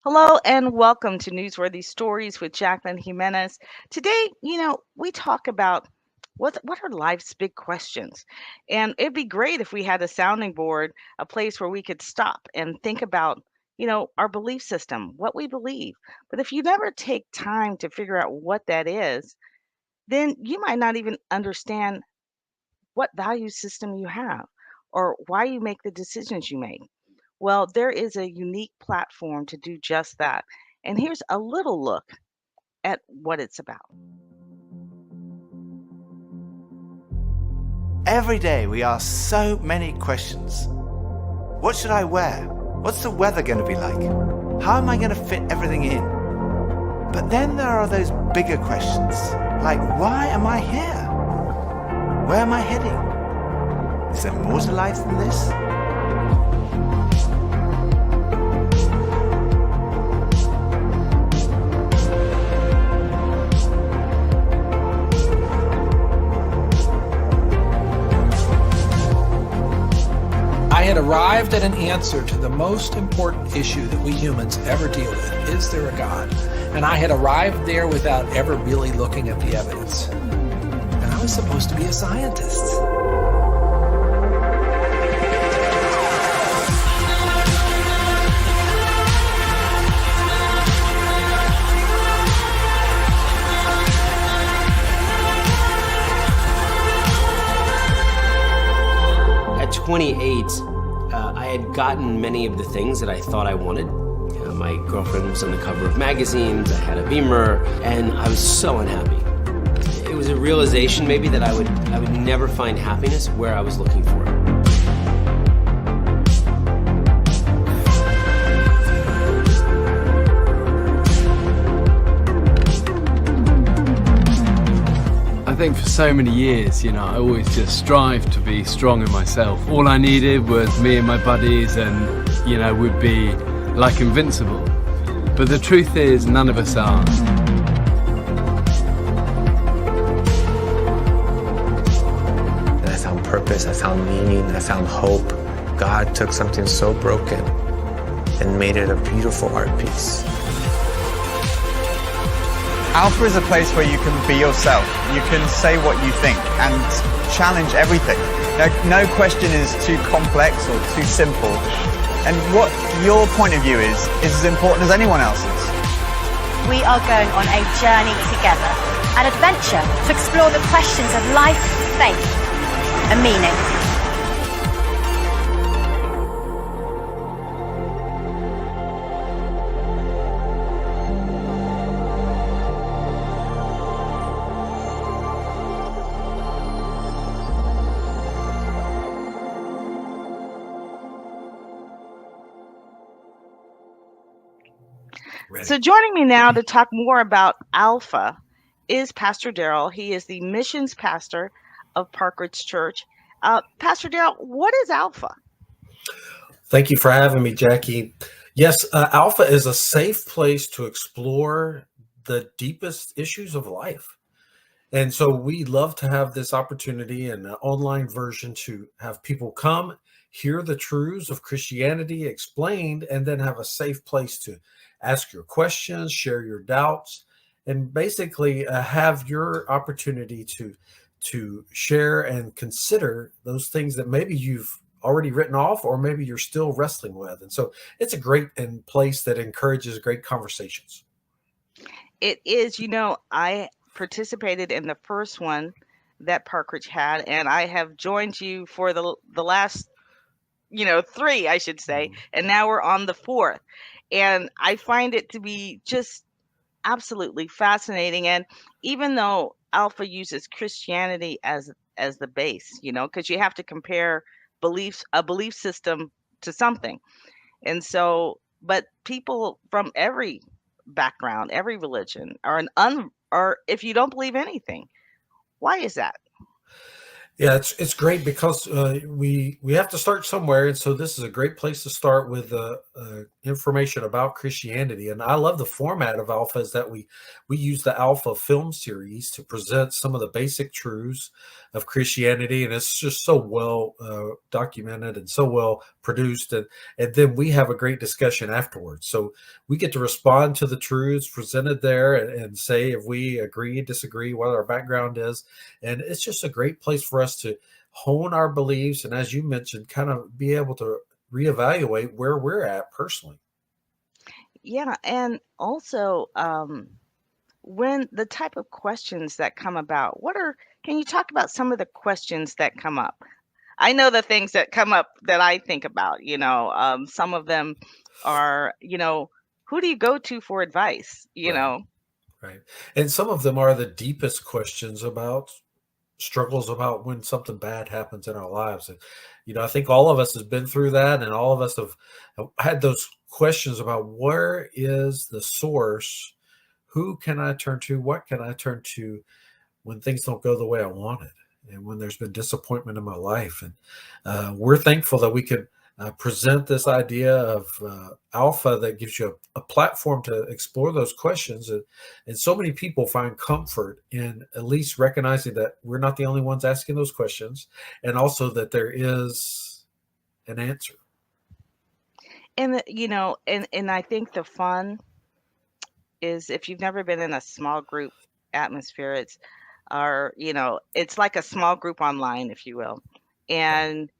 Hello and welcome to Newsworthy Stories with Jacqueline Jimenez. Today, we talk about what are life's big questions. And it'd be great if we had a sounding board, a place where we could stop and think about, our belief system, what we believe. But if you never take time to figure out what that is, then you might not even understand what value system you have or why you make the decisions you make. Well, there is a unique platform to do just that. And here's a little look at what it's about. Every day we ask so many questions. What should I wear? What's the weather going to be like? How am I going to fit everything in? But then there are those bigger questions, like why am I here? Where am I heading? Is there more to life than this? I had arrived at an answer to the most important issue that we humans ever deal with. Is there a God? And I had arrived there without ever really looking at the evidence. And I was supposed to be a scientist. At 28, I had gotten many of the things that I thought I wanted. My girlfriend was on the cover of magazines, I had a Beamer, and I was so unhappy. It was a realization maybe that I would never find happiness where I was looking for it. I think for so many years, I always just strived to be strong in myself. All I needed was me and my buddies and, we'd be like invincible. But the truth is, none of us are. I found purpose, I found meaning, I found hope. God took something so broken and made it a beautiful art piece. Alpha is a place where you can be yourself. You can say what you think and challenge everything. No question is too complex or too simple. And what your point of view is as important as anyone else's. We are going on a journey together, an adventure to explore the questions of life, faith, and meaning. So, joining me now to talk more about Alpha is Pastor Daryl. He is the missions pastor of Parkridge Church. Pastor Daryl, what is Alpha? Thank you for having me, Jackie. Yes, Alpha is a safe place to explore the deepest issues of life. And so we love to have this opportunity and an online version to have people come, hear the truths of Christianity explained, and then have a safe place to ask your questions, share your doubts, and basically have your opportunity to share and consider those things that maybe you've already written off or maybe you're still wrestling with. And so it's a great place that encourages great conversations. It is, I participated in the first one that Parkridge had, and I have joined you for the last, three, I should say, and now we're on the fourth. And I find it to be just absolutely fascinating. And even though Alpha uses Christianity as the base, because you have to compare a belief system to something. And so, but people from every background, every religion are or if you don't believe anything, why is that? Yeah, it's great because we have to start somewhere, and so this is a great place to start with information about Christianity. And I love the format of Alpha is that we use the Alpha film series to present some of the basic truths of Christianity, and it's just so well documented and so well produced, and then we have a great discussion afterwards. So we get to respond to the truths presented there and say if we agree, disagree, what our background is, and it's just a great place for us to hone our beliefs. And as you mentioned, kind of be able to reevaluate where we're at personally. Yeah, and also when the type of questions that come about, can you talk about some of the questions that come up? I know the things that come up that I think about, some of them are, who do you go to for advice? Right. Right. And some of them are the deepest questions about struggles about when something bad happens in our lives. And, I think all of us has been through that, and all of us have had those questions about where is the source? Who can I turn to? What can I turn to when things don't go the way I wanted, and when there's been disappointment in my life? And we're thankful that we can present this idea of Alpha that gives you a platform to explore those questions. And so many people find comfort in at least recognizing that we're not the only ones asking those questions, and also that there is an answer. And and I think the fun is if you've never been in a small group atmosphere, it's like a small group online, if you will. Right. And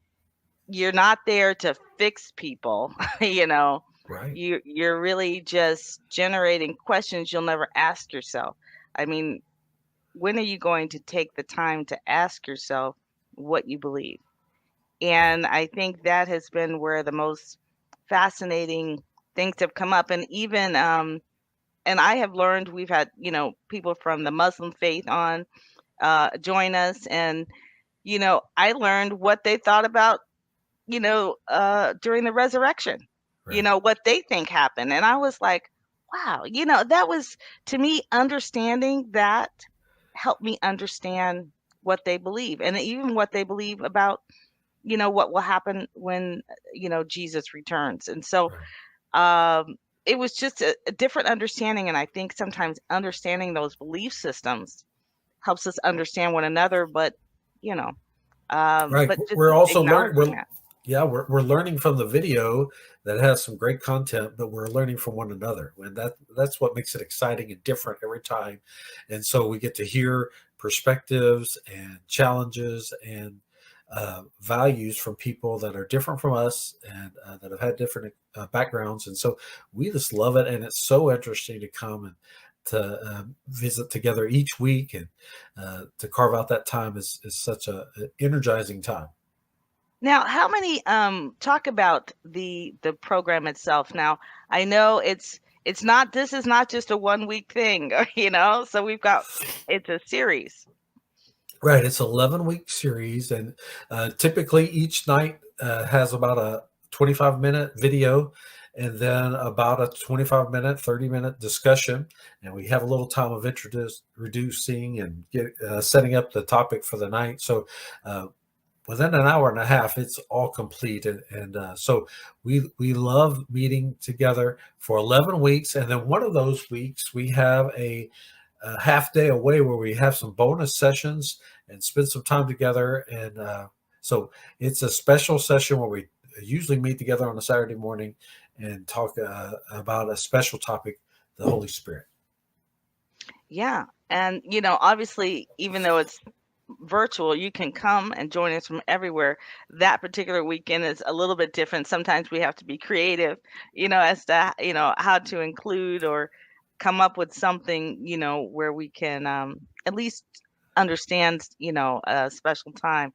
you're not there to fix people, you know. Right. You're really just generating questions you'll never ask yourself. I mean, when are you going to take the time to ask yourself what you believe? Right. And I think that has been where the most fascinating things have come up. And even and I have learned we've had, people from the Muslim faith on join us, and I learned what they thought about, during the resurrection, Right. what they think happened. And I was like, wow, that was, to me, understanding that helped me understand what they believe, and even what they believe about, what will happen when, Jesus returns. And so Right. it was just a different understanding. And I think sometimes understanding those belief systems helps us understand one another, you know, Right. but just We're also learning. acknowledging that. Yeah, we're learning from the video that has some great content, but we're learning from one another, and that's what makes it exciting and different every time. And so we get to hear perspectives and challenges and values from people that are different from us, and that have had different backgrounds. And so we just love it, and it's so interesting to come and to visit together each week, and to carve out that time is such a energizing time. Now, how many talk about the program itself? Now, I know it's not this is not just a 1 week thing, so it's a series. Right, it's 11-week series, and typically each night has about a 25-minute video, and then about a 25-minute, 30-minute discussion, and we have a little time of reducing and setting up the topic for the night. So within an hour and a half, it's all complete, and so we love meeting together for 11 weeks, and then one of those weeks we have a half day away where we have some bonus sessions and spend some time together. And so it's a special session where we usually meet together on a Saturday morning and talk about a special topic, the Holy Spirit. Yeah. And obviously, even though it's virtual, you can come and join us from everywhere. That particular weekend is a little bit different. Sometimes we have to be creative, as to, how to include or come up with something, where we can at least understand, a special time.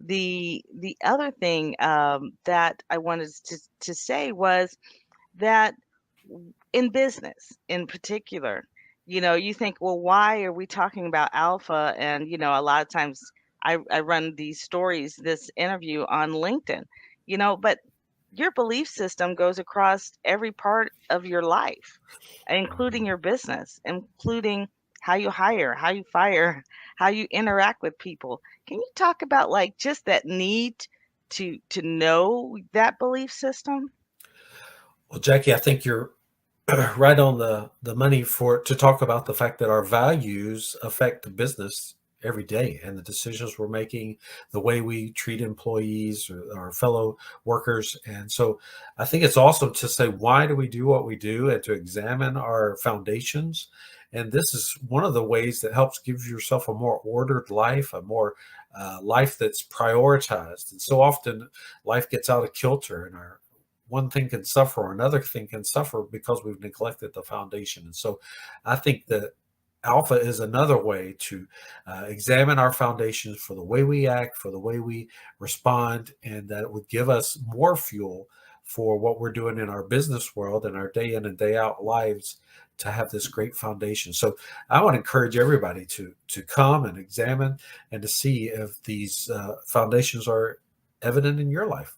The other thing that I wanted to say was that in business in particular, you think, well, why are we talking about alpha? And, a lot of times I run these stories, this interview on LinkedIn, but your belief system goes across every part of your life, including your business, including how you hire, how you fire, how you interact with people. Can you talk about like just that need to know that belief system? Well, Jackie, I think you're right on the money to talk about the fact that our values affect the business every day and the decisions we're making, the way we treat employees or our fellow workers. And so I think it's awesome to say, why do we do what we do, and to examine our foundations. And this is one of the ways that helps give yourself a more ordered life, a more life that's prioritized. And so often life gets out of kilter, and our one thing can suffer or another thing can suffer because we've neglected the foundation. And so I think that alpha is another way to examine our foundations for the way we act, for the way we respond, and that it would give us more fuel for what we're doing in our business world and our day in and day out lives, to have this great foundation. So I want to encourage everybody to come and examine and to see if these foundations are evident in your life.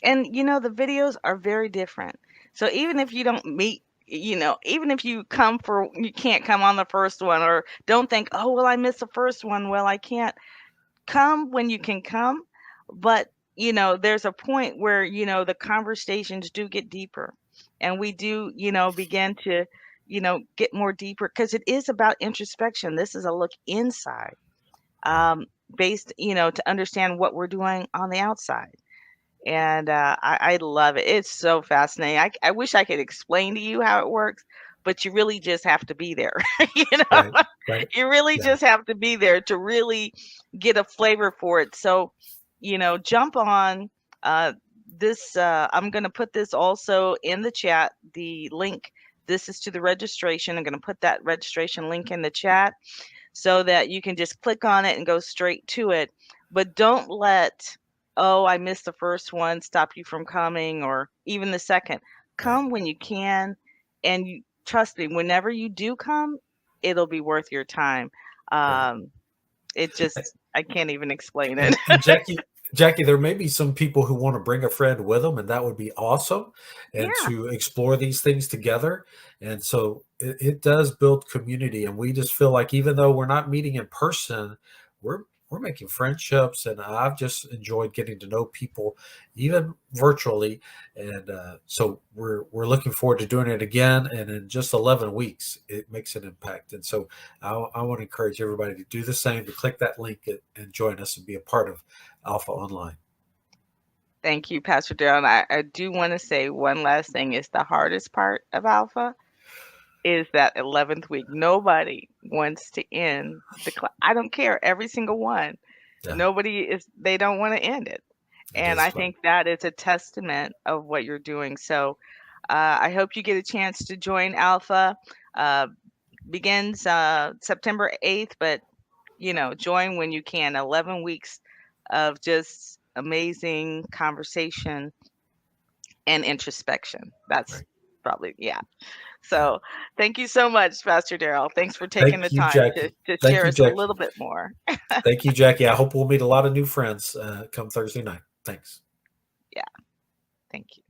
And the videos are very different. So even if you don't meet, even if you can't come on the first one, or don't think, oh, well, I missed the first one. Well, I can't come when you can come. But, there's a point where, the conversations do get deeper, and we do, begin to, get more deeper, because it is about introspection. This is a look inside, based, to understand what we're doing on the outside. And I love it. It's so fascinating. I wish I could explain to you how it works, but you really just have to be there. you know, Right, right. you really Yeah. just have to be there to really get a flavor for it. So, jump on this. I'm going to put this also in the chat, the link. This is to the registration. I'm going to put that registration link in the chat so that you can just click on it and go straight to it. But don't let, oh, I missed the first one, stop you from coming, or even the second. Come when you can, and trust me, whenever you do come, it'll be worth your time. Right. It just, I can't even explain it. And Jackie, there may be some people who want to bring a friend with them, and that would be awesome, and Yeah. to explore these things together. And so it does build community, and we just feel like even though we're not meeting in person, we're making friendships, and I've just enjoyed getting to know people, even virtually. And so we're looking forward to doing it again. And in just 11 weeks, it makes an impact. And so I want to encourage everybody to do the same, to click that link and join us and be a part of Alpha Online. Thank you, Pastor Darrell. And I do want to say one last thing. Is the hardest part of Alpha is that 11th week. Nobody wants to end the class. I don't care. Every single one. Yeah. They don't want to end it. And I think that is a testament of what you're doing. So I hope you get a chance to join Alpha. Begins September 8th, but, join when you can. 11 weeks of just amazing conversation and introspection. That's probably, yeah. So thank you so much, Pastor Darrell. Thanks for taking the time to share us a little bit more. Thank you, Jackie. I hope we'll meet a lot of new friends come Thursday night. Thanks. Yeah. Thank you.